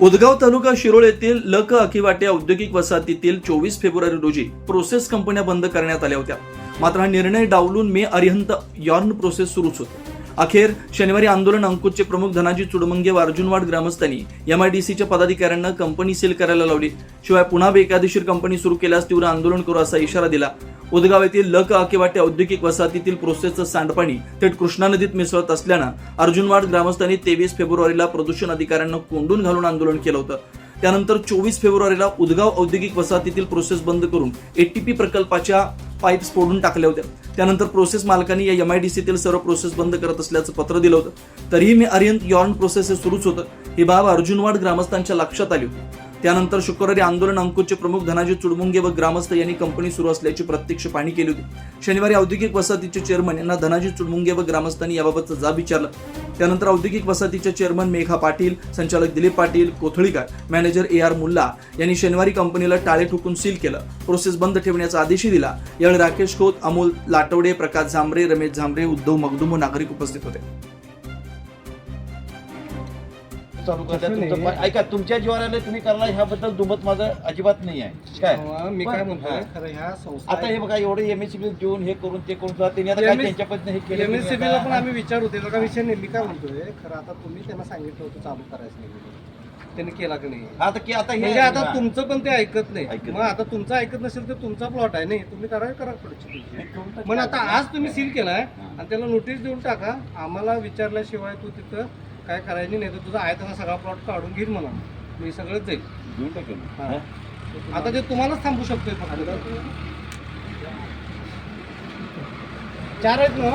उदगाव तालुका शिरोळ येथील लक अकिवाटे औद्योगिक वसाहतीतील 24 फेब्रुवारी रोजी प्रोसेस कंपन्या बंद करण्यात आल्या होत्या. मात्र हा निर्णय डावलून मे अर्यंत यॉर्न प्रोसेस सुरूच होती. अखेर शनिवारी आंदोलन अंकुशचे प्रमुख धनाजी चुडमुंगे व अर्जुनवाड ग्रामस्थांनी MIDCच्या पदाधिकाऱ्यांना कंपनी सील करायला लावली. शिवाय पुन्हा बेकायदेशीर कंपनी सुरू केल्यास तीव्र आंदोलन करू असा इशारा दिला. उदगाव येथील लक अकिवाटे औद्योगिक वसाहतीतील प्रोसेसचं सांडपाणी थेट कृष्णा नदीत मिसळत असल्यानं अर्जुनवाड ग्रामस्थांनी 23 फेब्रुवारीला प्रदूषण अधिकाऱ्यांना कोंडून घालून आंदोलन केलं होतं. त्यानंतर 24 फेब्रुवारीला उदगाव औद्योगिक वसाहतीतील प्रोसेस बंद करून ATP प्रकल्पाच्या पाईप्स फोडून टाकल्या होत्या. त्यानंतर प्रोसेस मालकांनी या MIDCतील सर्व प्रोसेस बंद करत असल्याचं पत्र दिलं होतं. तरीही मे अर्यंत यॉर्न प्रोसेस हे सुरूच होतं. ही बाब अर्जुनवाड ग्रामस्थांच्या लक्षात आली होती. त्यानंतर शुक्रवारी आंदोलन अंकुशचे प्रमुख धनाजी चुडमुंगे व ग्रामस्थ यांनी कंपनी सुरू असल्याची प्रत्यक्ष पाहणी केली होती. शनिवारी औद्योगिक वसाहतीचे चेअरमन यांना धनाजी चुडमुंगे व ग्रामस्थांनी याबाबतचा जाब विचारला. त्यानंतर औद्योगिक वसाहतीच्या चेअरमन मेघा पाटील, संचालक दिलीप पाटील, कोथळीकर, मॅनेजर AR मुल्ला यांनी शनिवारी कंपनीला टाळे ठोकून सील केलं. प्रोसेस बंद ठेवण्याचा आदेशही दिला. यावेळी राकेश खोत, अमोल लाटवडे, प्रकाश झांबरे, रमेश झांबरे, उद्धव मगदूम व नागरिक उपस्थित होते. चालू करता तुमचं ऐका, तुमच्या जीवाला तुम्ही करणार ह्याबद्दल दुमत माझं अजिबात नाही आहे. काय मी काय म्हणतोय, खरं ह्या संस्था आता हे बघा, एवढे MSCB देऊन हे करून ते करून त्यांनी आता काय त्यांच्या पद्धतीने हे केलं. MSCB ला पण आम्ही विचारू ते का विषय नाही. मी काय म्हणतोय, खरं आता तुम्ही त्यांना सांगितलं होतं चालू करायचं नाही, त्यांनी केला की नाही. आता हे म्हणजे आता तुमचं पण ते ऐकत नाही. ऐकत मग आता तुमचं ऐकत नसेल तर तुमचा प्लॉट आहे नाही, तुम्ही करा पुढची. पण आता आज तुम्ही सील केलाय आणि त्याला नोटीस देऊन टाका. आम्हाला विचारल्याशिवाय तू तिथं काय करायची नाही तर तुझा आहे तसा सगळा प्लॉट काढून घेईल म्हणा, मी सगळंच जाईल. घेऊन टाकेल. आता ते तुम्हालाच थांबू शकतोय फक्त. 4 आहेत ना.